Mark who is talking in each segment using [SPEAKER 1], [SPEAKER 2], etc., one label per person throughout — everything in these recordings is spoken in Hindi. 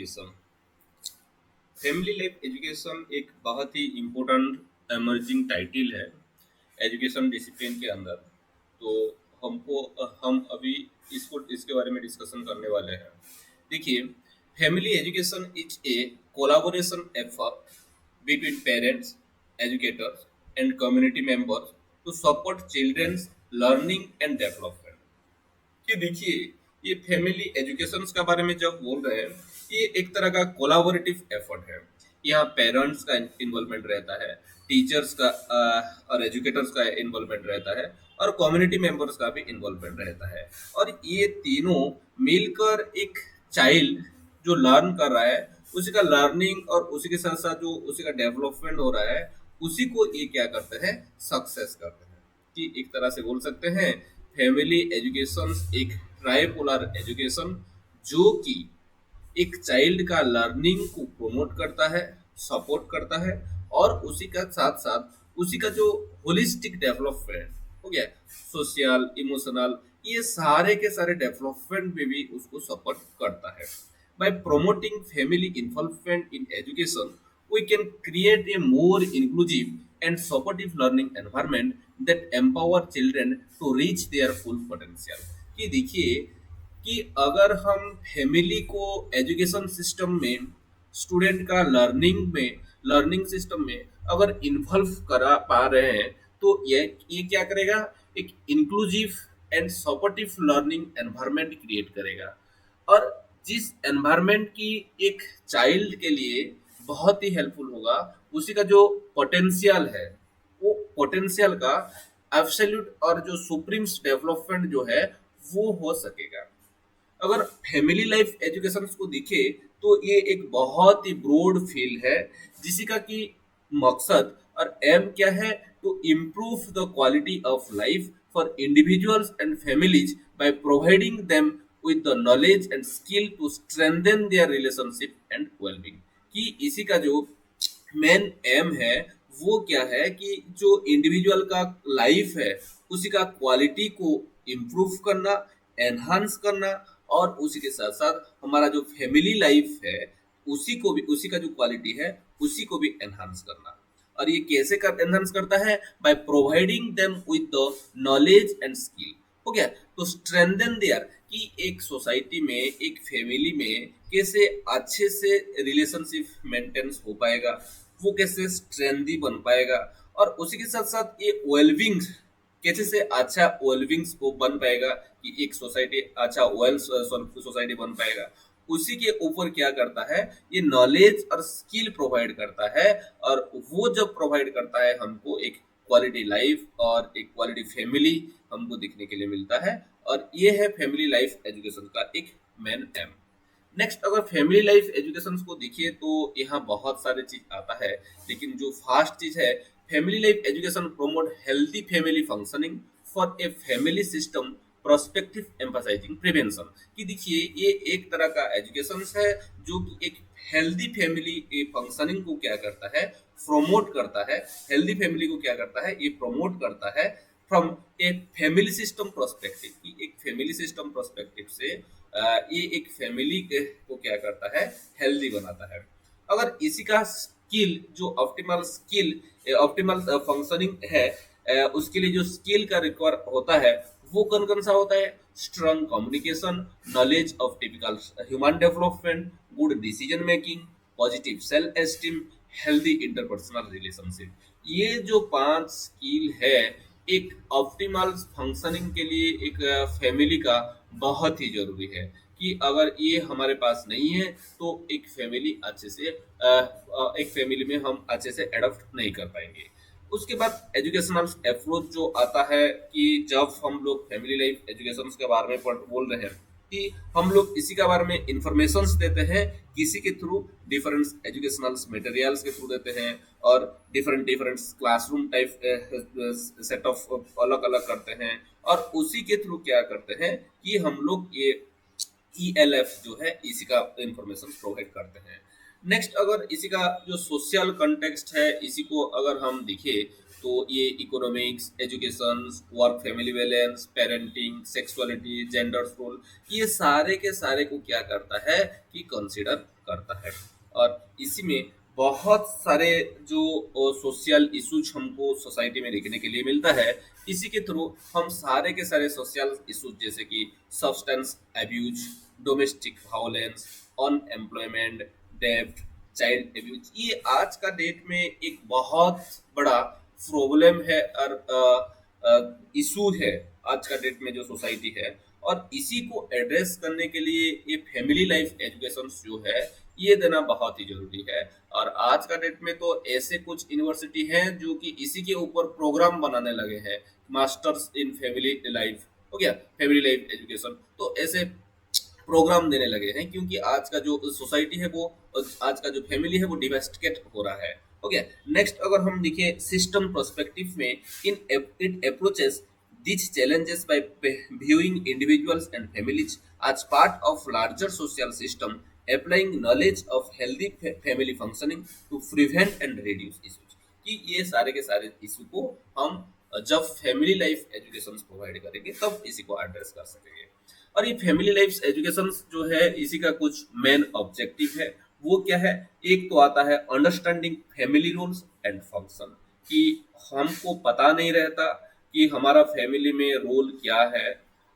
[SPEAKER 1] एजुकेशन फैमिली लाइफ एजुकेशन एक बहुत ही इम्पोर्टेंट एमर्जिंग टाइटल है एजुकेशन डिसिप्लिन के अंदर। तो हम अभी इसके बारे में डिस्कशन करने वाले हैं। देखिए, family education is a collaboration effort between parents, educators and community members to support children's learning and development. कि देखिए, ये फैमिली एजुकेशन का बारे में जब बोल रहे हैं, ये एक तरह का कोलाबोरेटिव एफर्ट है। यहाँ पेरेंट्स का इन्वॉल्वमेंट रहता है, टीचर्स का और एजुकेटर्स का इन्वॉल्वमेंट रहता है, और कम्युनिटी मेंबर्स का भी इन्वॉल्वमेंट रहता है। और ये तीनों मिलकर एक चाइल्ड जो लर्न कर रहा है, उसी का लर्निंग और उसी के साथ साथ जो उसी का डेवलपमेंट हो रहा है, उसी को ये क्या करते हैं, सक्सेस करते हैं। कि एक तरह से बोल सकते हैं, फैमिली एजुकेशन एक ट्राइपोलर एजुकेशन जो कि एक चाइल्ड का लर्निंग को प्रमोट करता है, सपोर्ट करता है, और उसी का साथ साथ उसी का जो होलिस्टिक डेवलपमेंट हो गया, सोशल, इमोशनल, ये सारे के सारे डेवलपमेंट में भी उसको सपोर्ट करता है। By promoting family involvement in education, we can create a more inclusive and supportive learning environment that empower children to reach their full potential। कि देखिए, कि अगर हम फैमिली को एजुकेशन सिस्टम में, स्टूडेंट का लर्निंग सिस्टम में अगर इन्वॉल्व करा पा रहे हैं, तो ये क्या करेगा, एक inclusive and supportive learning environment create करेगा। और जिस एनवायरनमेंट की एक चाइल्ड के लिए बहुत ही हेल्पफुल होगा, उसी का जो पोटेंशियल है, वो पोटेंशियल का एब्सोल्यूट और जो सुप्रीम्स डेवलपमेंट जो है, वो हो सकेगा। अगर फैमिली लाइफ एजुकेशन को देखे, तो ये एक बहुत ही ब्रॉड फील्ड है, जिसी का कि मकसद और एम क्या है, to improve the quality of life for individuals and families by providing them with the knowledge and skill to strengthen their relationship and wellbeing. कि इसी का जो मेन एम है, वो क्या है, कि जो इंडिविजुअल का लाइफ है, उसी का क्वालिटी को इम्प्रूव करना, एनहांस करना, और उसी के साथ साथ हमारा जो फैमिली लाइफ है, उसी को भी, उसी का जो क्वालिटी है, उसी को भी एनहांस करना। और ये कैसे कर एनहांस करता है, bye providing them with the knowledge and skill. हो गया, तो स्ट्रेंथन देयर, कि एक सोसाइटी में, एक फैमिली में कैसे अच्छे से रिलेशनशिप मेंटेन्स हो पाएगा, वो कैसे स्ट्रेंथी बन पाएगा, और उसी के साथ साथ ये वेलबिंग कैसे से अच्छा वेलबिंग्स को बन पाएगा, कि एक सोसाइटी अच्छा वेल सोसाइटी बन पाएगा। उसी के ऊपर क्या करता है, ये नॉलेज और स्किल प्रोवाइड करता है। और वो जब प्रोवाइड करता है, हमको एक क्वालिटी लाइफ और एक क्वालिटी फैमिली हमको देखने के लिए मिलता है। और ये है फैमिली लाइफ एजुकेशन का एक मेन एम। नेक्स्ट, अगर फैमिली लाइफ एजुकेशन को देखिए, तो यहाँ बहुत सारे चीज आता है, लेकिन जो फास्ट चीज है, family life education promote healthy family functioning for a family system prospective emphasising prevention. कि देखिए, ये एक तरह का एजुकेशन है जो कि एक हेल्दी फैमिली फंक्शनिंग को क्या करता है, प्रमोट करता है। हेल्दी फैमिली को क्या करता है, ये प्रमोट करता है from a family system prospective. कि एक फैमिली सिस्टम प्रोस्पेक्टिव से ये एक फैमिली को क्या करता है, हेल्दी बनाता है। अगर इसी का स्किल, जो ऑप्टिमल फंक्शनिंग है, उसके लिए जो स्किल का रिक्वायर होता है, वो कौन कौन सा होता है, strong communication, knowledge of typical human development, good decision making, positive self esteem, healthy interpersonal relationship. ये जो 5 स्किल है, एक ऑप्टिमल फंक्शनिंग के लिए एक फैमिली का बहुत ही जरूरी है। कि अगर ये हमारे पास नहीं है, तो एक फैमिली अच्छे से एक फैमिली में हम अच्छे से एडॉप्ट नहीं कर पाएंगे। उसके बाद एजुकेशनल अप्रोच जो आता है, कि जब हम लोग फैमिली लाइफ एजुकेशन के बारे में बोल रहे हैं, कि हम लोग इसी के बारे में इंफॉर्मेशन देते हैं, किसी के थ्रू डिफरेंट एजुकेशनल मटेरियल्स के थ्रू देते हैं, और different different classroom type set of अलग अलग करते हैं। और उसी के थ्रू क्या करते हैं, कि हम लोग ये ELF जो है, इसी का इंफॉर्मेशन प्रोवाइड करते हैं। नेक्स्ट, अगर इसी का जो सोशल कंटेक्स्ट है, इसी को अगर हम देखें, तो ये economics, education, work family balance, parenting, sexuality, gender role, ये सारे के सारे को क्या करता है कि कंसीडर करता है। और इसी में बहुत सारे जो सोशल इश्यूज हमको सोसाइटी में देखने के लिए मिलता है, इसी के थ्रू हम सारे के सारे सोशल इश्यूज जैसे कि substance abuse, domestic violence, unemployment, डेब्ट, चाइल्ड एब्यूज, ये आज का डेट में एक बहुत बड़ा प्रॉब्लम है और इशू है आज का डेट में जो सोसाइटी है। और इसी को एड्रेस करने के लिए ये फैमिली लाइफ एजुकेशन जो है ये देना बहुत ही जरूरी है। और आज का डेट में तो ऐसे कुछ यूनिवर्सिटी हैं जो कि इसी के ऊपर प्रोग्राम बनाने लगे हैं, मास्टर्स इन फैमिली लाइफ हो गया, फैमिली लाइफ एजुकेशन, तो ऐसे प्रोग्राम देने लगे हैं क्योंकि आज का जो सोसाइटी है वो, आज का जो फैमिली है वो डिवेस्टिकेट हो रहा है। ओके, नेक्स्ट अगर हम देखें सिस्टम पर्सपेक्टिव में, in it approaches these challenges by viewing individuals and families as part of larger social system, applying knowledge of healthy family functioning to prevent and reduce issues। कि ये सारे के सारे इशू को हम जब फैमिली लाइफ एजुकेशन प्रोवाइड करेंगे तब इसी को एड्रेस कर सकेंगे। और ये फैमिली लाइफ एजुकेशन जो है इसी का कुछ मेन ऑब्जेक्टिव है, वो क्या है? एक तो आता है understanding family rules and function, कि हमको पता नहीं रहता कि हमारा फैमिली में रोल क्या है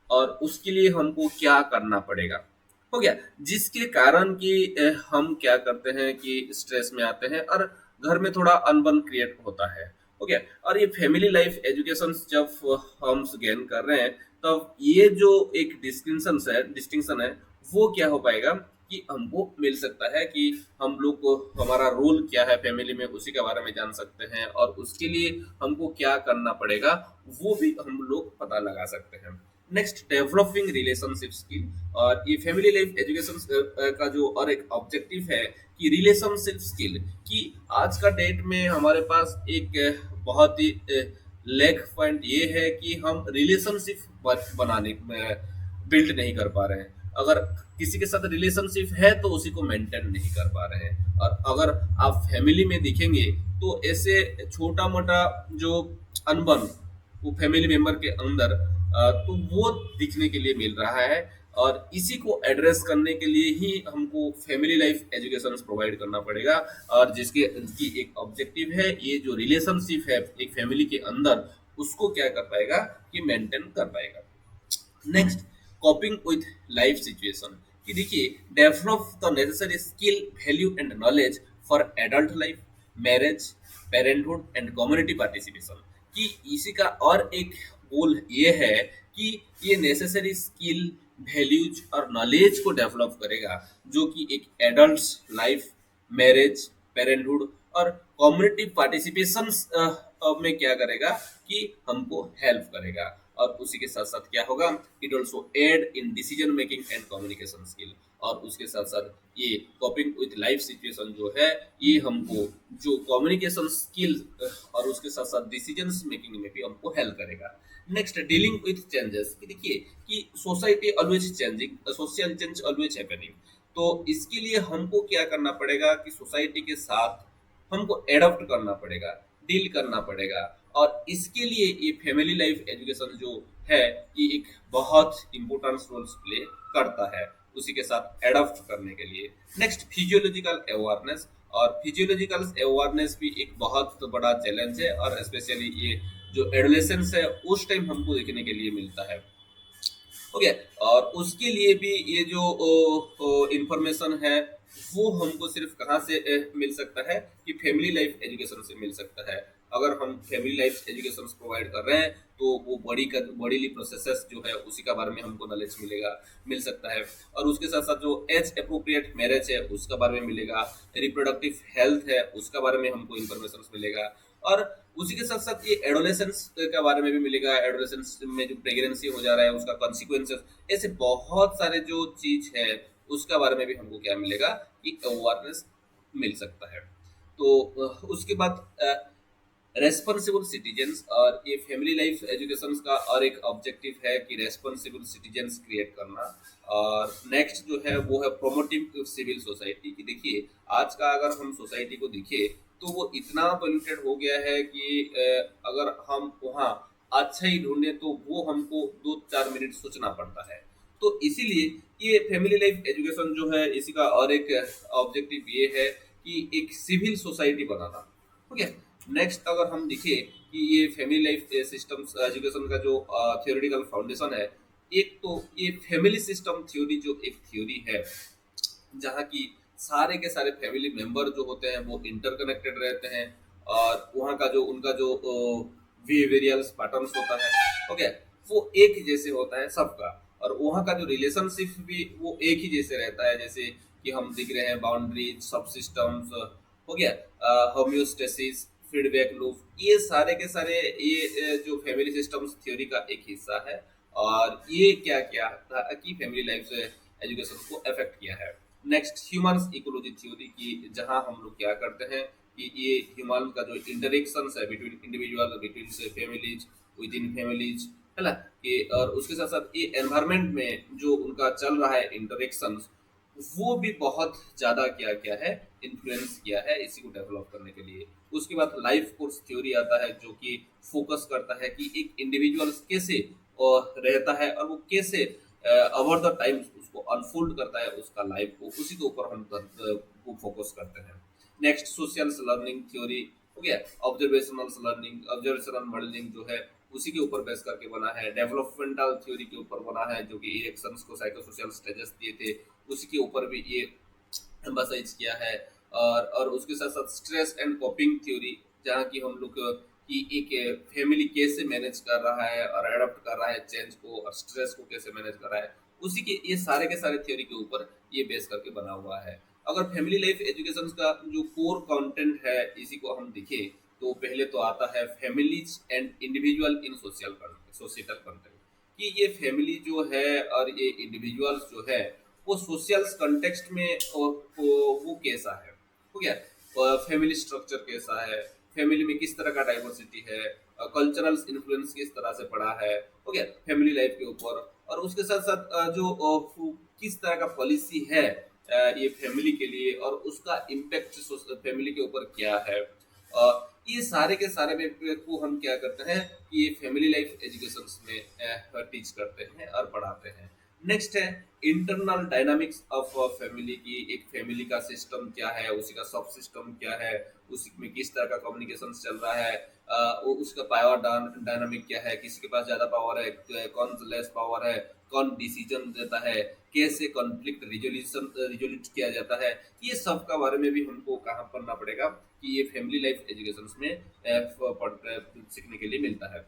[SPEAKER 1] और उसके लिए हमको क्या करना पड़ेगा, हो गया, जिसके कारण कि हम क्या करते हैं कि स्ट्रेस में आते हैं और घर में थोड़ा अनबन क्रिएट होता है, हो गया। और ये फैमिली लाइफ एजुकेशन जब हम गेन कर रहे हैं तब ये जो एक डिस्टिंक्शन है वो क्या हो पाएगा कि हमको मिल सकता है कि हम लोग को हमारा रोल क्या है फैमिली में उसी के बारे में जान सकते हैं और उसके लिए हमको क्या करना पड़ेगा वो भी हम लोग पता लगा सकते हैं। Next, developing relationship skill. और ये फैमिली लाइफ एजुकेशन का जो और एक ऑब्जेक्टिव है कि रिलेशनशिप स्किल, कि आज का डेट में हमारे पास एक बहुत ही लेग पॉइंट ये है कि हम रिलेशनशिप बनाने बिल्ड नहीं कर पा रहे हैं। अगर किसी के साथ रिलेशनशिप है तो उसी को मेंटेन नहीं कर पा रहे हैं। और अगर आप फैमिली में देखेंगे तो ऐसे छोटा मोटा जो अनबन वो फैमिली मेंबर के अंदर तो वो दिखने के लिए मिल रहा है। और इसी को एड्रेस करने के लिए ही हमको फैमिली लाइफ एजुकेशन प्रोवाइड करना पड़ेगा। और जिसकी एक ऑब्जेक्टिव है ये जो रिलेशनशिप है एक फैमिली के अंदर उसको क्या कर पाएगा कि मेंटेन कर पाएगा। नेक्स्ट, कॉपिंग विद लाइफ सिचुएशन, कि देखिए develop the necessary skill, value and knowledge for adult life, marriage, parenthood and community participation, कि इसी का और एक गोल ये है कि ये नेसेसरी स्किल, वैल्यूज और नॉलेज को डेवलप करेगा जो कि एक एडल्ट लाइफ, मैरिज, पेरेंटहुड और कम्युनिटी पार्टिसिपेशन में क्या करेगा कि हमको हेल्प करेगा। और उसी के साथ साथ क्या होगा, it also aid in decision making and communication skill. और उसके साथ साथ ये कॉपिंग विथ लाइफ सिचुएशन जो है ये हमको जो कम्युनिकेशन स्किल और उसके साथ साथ डिसीजन मेकिंग में भी हमको हेल्प करेगा। नेक्स्ट, डीलिंग विथ चेंजेस, कि देखिए कि society always changing, social change always happening, तो इसके लिए हमको क्या करना पड़ेगा कि सोसाइटी के साथ हमको एडॉप्ट करना पड़ेगा, डील करना पड़ेगा। और इसके लिए ये फैमिली लाइफ एजुकेशन जो है ये एक बहुत इंपॉर्टेंट रोल प्ले करता है उसी के साथ एडॉप्ट करने के लिए। नेक्स्ट, फिजियोलॉजिकल अवेयरनेस, और फिजियोलॉजिकल अवेयरनेस भी एक बहुत बड़ा चैलेंज है और स्पेशली ये जो एडोलेसेंस है उस टाइम हमको देखने के लिए मिलता है। ओके, और उसके लिए भी ये जो इंफॉर्मेशन है वो हमको सिर्फ कहाँ से मिल सकता है कि फैमिली लाइफ एजुकेशन से मिल सकता है। अगर हम फैमिली लाइफ एजुकेशन प्रोवाइड कर रहे हैं तो वो बॉडीली प्रोसेसेस जो है उसी का बारे में हमको नॉलेज मिल सकता है। और उसके साथ साथ जो एज अप्रोप्रिएट मैरिज है उसका बारे में मिलेगा, रिप्रोडक्टिव हेल्थ है उसका बारे में हमको इन्फॉर्मेशन मिलेगा। और उसी के साथ साथ ये एडोलेसेंस के बारे में भी मिलेगा, एडोलेसेंस में जो प्रेगनेंसी हो जा रहा है उसका कॉन्सिक्वेंसेस, ऐसे बहुत सारे जो चीज है उसका बारे में भी हमको क्या मिलेगा कि अवेयरनेस मिल सकता है। तो उसके बाद रेस्पॉन्सिबल सिटीजन्स, और ये फैमिली लाइफ एजुकेशन का और एक ऑब्जेक्टिव है कि रेस्पॉन्सिबल सिटीजन्स क्रिएट करना। और नेक्स्ट जो है वो है प्रोमोटिव सिविल सोसाइटी की। देखिए आज का अगर हम सोसाइटी को देखिए तो वो इतना पोल्यूटेड हो गया है कि अगर हम वहाँ अच्छा ही ढूंढे तो वो हमको 2-4 मिनट सोचना पड़ता है। तो इसीलिए ये फैमिली लाइफ एजुकेशन जो है इसी का और एक ऑब्जेक्टिव ये है कि एक सिविल सोसाइटी बनाना। ठीक है। नेक्स्ट अगर हम देखें कि ये फैमिली लाइफ सिस्टम एजुकेशन का जो थियोरेटिकल फाउंडेशन है, एक तो ये फैमिली सिस्टम थ्योरी जो एक थ्योरी है जहाँ की सारे के सारे फैमिली मेंबर जो होते हैं वो इंटरकनेक्टेड रहते हैं, और वहाँ का जो उनका जो बिहेवियरल पैटर्न्स होता है, ओके, वो एक ही जैसे होता है सबका। और वहाँ का जो रिलेशनशिप भी वो एक ही जैसे रहता है, जैसे कि हम दिख रहे हैं बाउंड्रीज, सब सिस्टम्स, हो गया होम्योस्टेसिस, फीडबैक लूप, ये सारे के सारे ये जो फैमिली सिस्टम्स थ्योरी का एक हिस्सा है। और ये क्या क्या था कि फैमिली लाइफ से एजुकेशन को अफेक्ट किया है। नेक्स्ट ह्यूमंस इकोलॉजी थ्योरी की, जहां हम लोग क्या करते हैं कि ये ह्यूमन का जो इंटरेक्शन है बिटवीन इंडिविजुअल, बिटवीन से फैमिलीज, विद इन फैमिलीज, है ना, कि और उसके साथ साथ ये एनवायरमेंट में जो उनका चल रहा है इंटरेक्शन, वो भी बहुत ज्यादा क्या क्या है इन्फ्लुएंस किया है इसी को डेवलप करने के लिए। उसके बाद लाइफ कोर्स थ्योरी आता है जो कि फोकस करता है कि एक इंडिविजुअल कैसे रहता है और वो कैसे ओवर द टाइम उसको अनफोल्ड करता है उसका लाइफ को, उसी के ऊपर हम वो फोकस करते हैं। नेक्स्ट सोशल लर्निंग थ्योरी हो गया, ऑब्जर्वेशनल लर्निंग, ऑब्जर्वेशनल मॉडलिंग जो है उसी के ऊपर बेस करके बना है। डेवलपमेंटल थ्योरी के ऊपर बना है जो कि इरेक्शंस को साइकोसोशल स्टेजेस दिए थे, उसी के ऊपर भी ये एम्फसाइज किया है। और उसके साथ साथ स्ट्रेस एंड कोपिंग थ्योरी, जहाँ की हम लोग कि एक फैमिली कैसे मैनेज कर रहा है और अडॉप्ट कर रहा है चेंज को, और स्ट्रेस को कैसे मैनेज कर रहा है, उसी के ये सारे के सारे थ्योरी के ऊपर ये बेस करके बना हुआ है। अगर फैमिली लाइफ एजुकेशन का जो कोर कंटेंट है इसी को हम देखें तो पहले तो आता है families and individual in social content, कि ये फैमिली जो है और ये इंडिविजुअल्स जो है वो सोशल कंटेक्स्ट में वो कैसा है, हो गया, फैमिली स्ट्रक्चर कैसा है, फैमिली में किस तरह का डाइवर्सिटी है, कल्चरल इन्फ्लुएंस किस तरह से पड़ा है, हो गया, फैमिली लाइफ के ऊपर। और उसके साथ साथ किस तरह का पॉलिसी है ये फैमिली के लिए, और उसका इम्पैक्ट फैमिली के ऊपर क्या है, ये सारे के सारे में को हम क्या करते हैं कि ये फैमिली लाइफ एजुकेशन में टीच करते हैं और पढ़ाते हैं। नेक्स्ट है इंटरनल डायनामिक्स ऑफ फैमिली, की एक फैमिली का सिस्टम क्या है, उसी का सब सिस्टम क्या है, उसी में किस तरह का कम्युनिकेशन चल रहा है, उसका पावर डायनामिक क्या है, किसी के पास ज्यादा पावर है, कौन लेस पावर है, कौन डिसीजन देता है, कैसे कॉन्फ्लिक्ट रिजोल्यूट किया जाता है, ये सब का बारे में भी हमको कहाँ पढ़ना पड़ेगा कि ये फैमिली लाइफ एजुकेशन में सीखने के लिए मिलता है।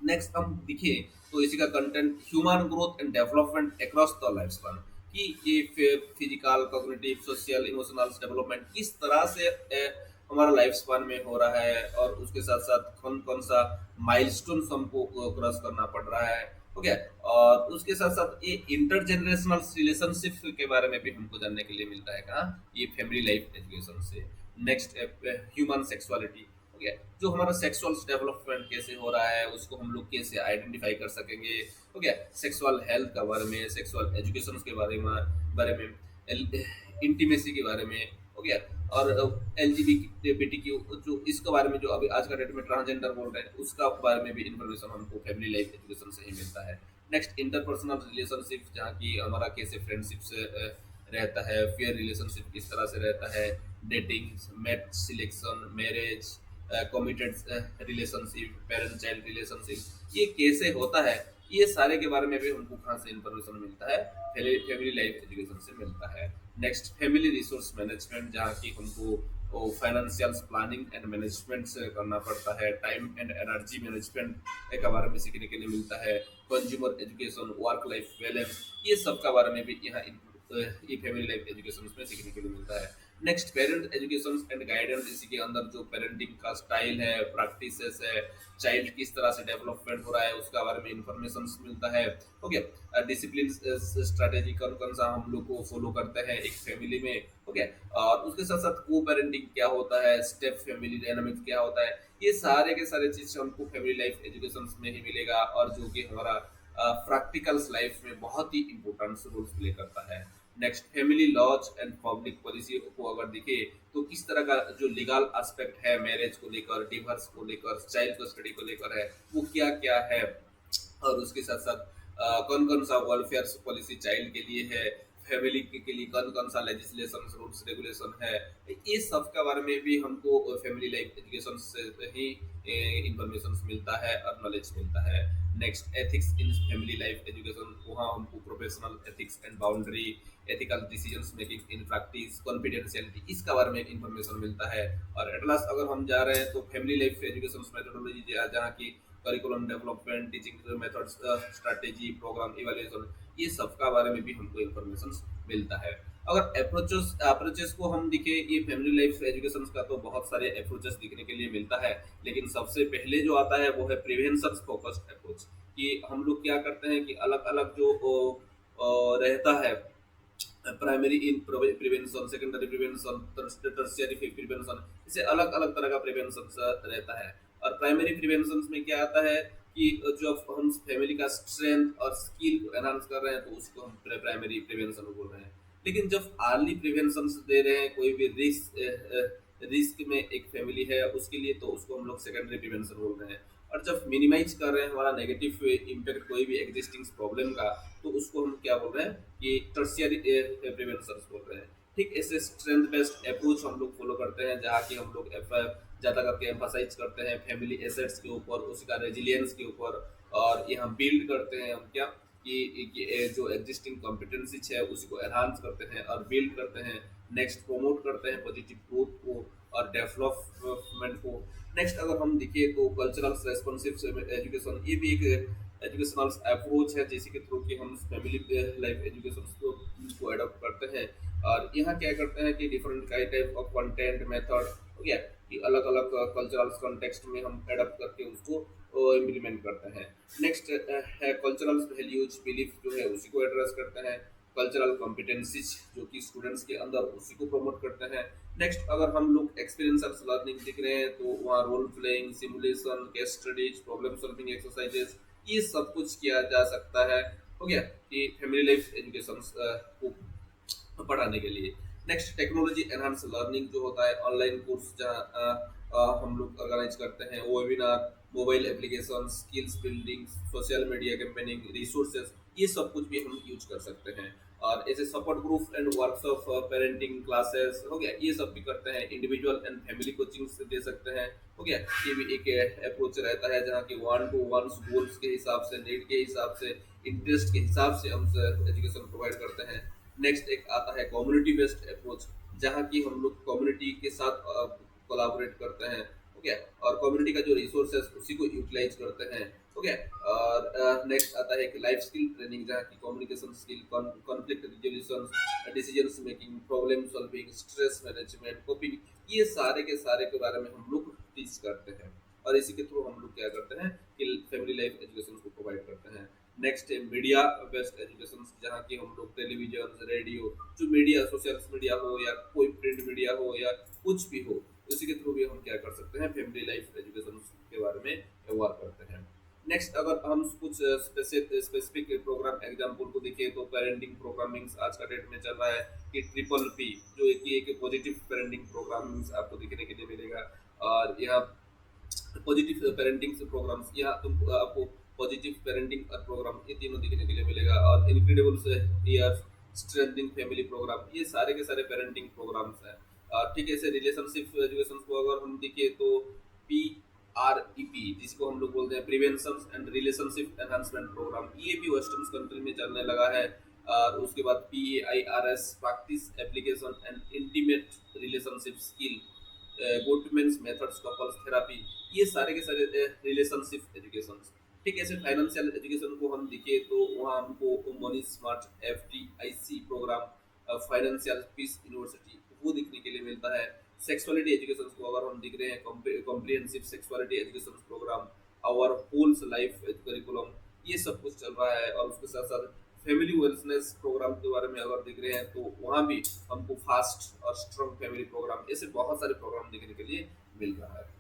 [SPEAKER 1] नेक्स्ट हम देखिए तो इसी का content human growth and development across the life span, कि ये physical, cognitive, social, emotional development किस तरह से हमारा लाइफ स्पान में हो रहा है, और उसके साथ साथ कौन कौन सा माइलस्टोन हमको क्रॉस करना पड़ रहा है, हो गया। और उसके साथ साथ ये इंटरजेनरेशनल रिलेशनशिप के बारे में भी हमको जानने के लिए मिलता है कहाँ, ये फैमिली लाइफ एजुकेशन से। नेक्स्ट ह्यूमन सेक्सुअलिटी हो गया, जो हमारा सेक्सुअल डेवलपमेंट कैसे हो रहा है उसको हम लोग कैसे आइडेंटिफाई कर सकेंगे, हो गया, सेक्सुअल हेल्थ के बारे में, सेक्सुअल एजुकेशन के बारे में इंटीमेसी के बारे में, हो गया। और LGBTQ जो इसके बारे में जो अभी आज का डेट में ट्रांसजेंडर बोल रहे हैं उसका बारे में भी इन्फॉर्मेशन हमको फैमिली लाइफ एजुकेशन से ही मिलता है। नेक्स्ट इंटरपर्सनल रिलेशनशिप, जहाँ की हमारा कैसे फ्रेंडशिप से रहता है, फेयर रिलेशनशिप किस तरह से रहता है, dating, match selection, marriage, committed relationship, parent child relationship, ये कैसे होता है, ये सारे के बारे में भी हमको कहाँ से इंफॉर्मेशन मिलता है, फैमिली लाइफ एजुकेशन से मिलता है। नेक्स्ट फैमिली रिसोर्स मैनेजमेंट, जहाँ की हमको फाइनेंशियल प्लानिंग एंड मैनेजमेंट से करना पड़ता है, टाइम एंड एनर्जी मैनेजमेंट के बारे में सीखने के लिए मिलता है, consumer education, work life balance, ये सब का बारे में भी यहाँ ये फैमिली लाइफ एजुकेशन में सीखने के लिए मिलता है। Next parent education and guidance, इसी के अंदर जो पेरेंटिंग का स्टाइल है, प्रैक्टिसेस है, चाइल्ड किस तरह से डेवलपमेंट हो रहा है उसका बारे में इंफॉर्मेशन मिलता है। ओके, डिसिप्लिन स्ट्रेटेजी कौन कौन सा हम लोग को फॉलो करते हैं एक फैमिली में। ओके, और उसके साथ साथ को पेरेंटिंग क्या होता है, स्टेप फैमिली डायनामिक्स क्या होता है, ये सारे के सारे चीज हमको फैमिली लाइफ एजुकेशन में ही मिलेगा, और जो कि हमारा प्रैक्टिकल्स लाइफ में बहुत ही इंपॉर्टेंट रोल प्ले करता है। Next, family laws and public policy को अगर देखे तो किस तरह का जो लीगल एस्पेक्ट है मैरिज को लेकर, डिवोर्स को लेकर, चाइल्ड कस्टडी को लेकर है, वो क्या क्या है, और उसके साथ साथ कौन कौन सा वेलफेयर पॉलिसी चाइल्ड के लिए है, फैमिली के लिए कौन कौन सा लेजिस्लेशन रूल्स रेगुलेशन है, ये सब के बारे में भी हमको फैमिली लाइफ एजुकेशन से ही इंफॉर्मेशन मिलता है और नॉलेज मिलता है। Next, ethics in family life education, वहाँ हमको professional ethics and boundary, ethical decisions making in practice, confidentiality, इसका बारे में इंफॉर्मेशन मिलता है। और एट लास्ट अगर हम जा रहे हैं तो फैमिली लाइफ एजुकेशन मेथोडोलॉजी, जहाँ की curriculum development, teaching methods, strategy, programme evaluation, ये सब का बारे में भी हमको इंफॉर्मेशन मिलता है। अगर अप्रोचेस अप्रोचेस को हम दिखे, ये फैमिली लाइफ एजुकेशन का तो बहुत सारे अप्रोचेस दिखने के लिए मिलता है, लेकिन सबसे पहले जो आता है वो है प्रिवेंशन फोकस्ड अप्रोच। कि हम लोग क्या करते हैं कि अलग अलग जो रहता है, प्राइमरी इन prevention, secondary prevention, tertiary prevention, इसे अलग अलग तरह का प्रिवेंशन रहता है। और प्राइमरी प्रिवेंशन में क्या आता है कि जब हम फैमिली का स्ट्रेंथ और स्किल को एनहांस कर रहे हैं तो उसको हम प्राइमरी प्रिवेंशन बोल रहे हैं। लेकिन जब अर्ली प्रिवेंशन दे रहे हैं कोई भी रिस्क में एक फैमिली है उसके लिए, तो उसको हम लोग सेकेंडरी प्रिवेंशन बोल रहे हैं। और जब मिनिमाइज कर रहे हैं हमारा नेगेटिव इम्पैक्ट कोई भी एग्जिस्टिंग प्रॉब्लम का, तो उसको हम क्या बोल रहे हैं कि टर्शियरी प्रिवेंशन बोल रहे हैं। ठीक ऐसे स्ट्रेंथ बेस्ड अप्रोच हम लोग फॉलो करते हैं, जहाँ की हम लोग ज़्यादा करके एम्फासाइज करते हैं फैमिली एसेट्स के ऊपर, उसका रेजिलियंस के ऊपर, और यहाँ बिल्ड करते हैं हम क्या कि जो एग्जिस्टिंग कॉम्पिटेंसीज है उसी को एनहांस करते हैं और बिल्ड करते हैं। नेक्स्ट, प्रमोट करते हैं पॉजिटिव ग्रोथ को और डेवलपमेंट को। नेक्स्ट अगर हम देखें तो कल्चरल रेस्पॉन्सिव एजुकेशन, ये भी एक एजुकेशनल अप्रोच है जिसके थ्रू कि हम फैमिली लाइफ एजुकेशन को अडॉप्ट करते हैं। और यहाँ क्या करते हैं कि different type of content method हो गया कि अलग अलग कल्चरल कॉन्टेक्स्ट में हम अडॉप्ट करके उसको इम्प्लीमेंट करते हैं। नेक्स्ट है कल्चरल वैल्यूज बिलीफ, जो है उसी को एड्रेस करते हैं। कल्चरल कॉम्पिटेंसीज जो कि स्टूडेंट्स के अंदर, उसी को प्रमोट करते हैं। नेक्स्ट अगर हम लोग एक्सपीरियंस लर्निंग दिख रहे हैं तो वहाँ role playing, simulation, case studies, problem solving exercises, ये सब कुछ किया जा सकता है। हो गया कि फैमिली लाइफ एजुकेशन को पढ़ाने के लिए। नेक्स्ट, टेक्नोलॉजी एनहांस लर्निंग जो होता है, ऑनलाइन कोर्स जहाँ हम लोग ऑर्गेनाइज करते हैं, webinar, mobile application, skills building, social media campaigning, resources, ये सब कुछ भी हम यूज कर सकते हैं। और ऐसे support group and workshop, parenting classes, हो गया ये सब भी करते हैं। इंडिविजुअल एंड फैमिली कोचिंग दे सकते हैं। हो गया, ये भी एक अप्रोच रहता है जहाँ की वन टू वन गोल्स के हिसाब से, नीड के हिसाब से, इंटरेस्ट के हिसाब से हम एजुकेशन प्रोवाइड करते हैं। नेक्स्ट एक आता है कम्युनिटी बेस्ड अप्रोच, जहाँ की हम लोग कम्युनिटी के साथ कोलाबोरेट करते हैं। ओके, और कम्युनिटी का जो रिसोर्सेस उसी को यूटिलाइज करते हैं। ओके, और नेक्स्ट आता है कि लाइफ स्किल ट्रेनिंग, जहाँ की communication skill, conflict resolution, decision making, problem solving, stress management, coping, ये सारे के बारे में हम लोग टीच करते हैं। और इसी के थ्रू हम लोग क्या करते हैं कि फैमिली लाइफ एजुकेशन को प्रोवाइड करते हैं। नेक्स्ट है मीडिया बेस्ड एजुकेशन, जहाँ की हम लोग टेलीविजन, रेडियो, जो मीडिया, सोशल मीडिया हो या कोई प्रिंट मीडिया हो या कुछ भी हो, इसी के थ्रू भी हम क्या कर सकते हैं, फैमिली लाइफ एजुकेशन के बारे में व्यवहार करते हैं। नेक्स्ट अगर हम कुछ स्पेसिफिक प्रोग्राम एग्जाम्पल को देखें तो पेरेंटिंग प्रोग्रामिंग आज का डेट में चल रहा है कि ट्रिपल पी, जो एक पॉजिटिव पेरेंटिंग प्रोग्रामिंग आपको देखने के लिए मिलेगा। और यहाँ पॉजिटिव पेरेंटिंग प्रोग्राम्स, यहाँ तुम आपको पॉजिटिव पेरेंटिंग प्रोग्राम, ये तीनों देखने के लिए मिलेगा। और incredible years, strengthening family programme, ये सारे के सारे पेरेंटिंग प्रोग्राम्स हैं। ठीक है, ऐसे रिलेशनशिप एजुकेशन को अगर हम देखें तो PREP, जिसको हम लोग बोलते हैं prevention and relationship enhancement programme, ये भी वेस्टर्न कंट्री में चलने लगा है। और उसके बाद PAIRS, practice application and intimate relationship skill, Gottman's methods, couples therapy, ये सारे के सारे रिलेशनशिप एजुकेशन। ठीक है, ऐसे फाइनेंशियल एजुकेशन को हम देखें तो वहाँ हमको money smart FDIC programme, financial peace university, वो देखने के लिए मिलता है। सेक्सुअलिटी एजुकेशन को अगर हम देख रहे हैं, comprehensive sexuality education programme, our wholes life curriculum, ये सब कुछ चल रहा है। और उसके साथ साथ फैमिली वेलनेस प्रोग्राम के बारे में अगर देख रहे हैं तो वहाँ भी हमको फास्ट और स्ट्रॉन्ग फैमिली प्रोग्राम, ऐसे बहुत सारे प्रोग्राम देखने के लिए मिल रहा है।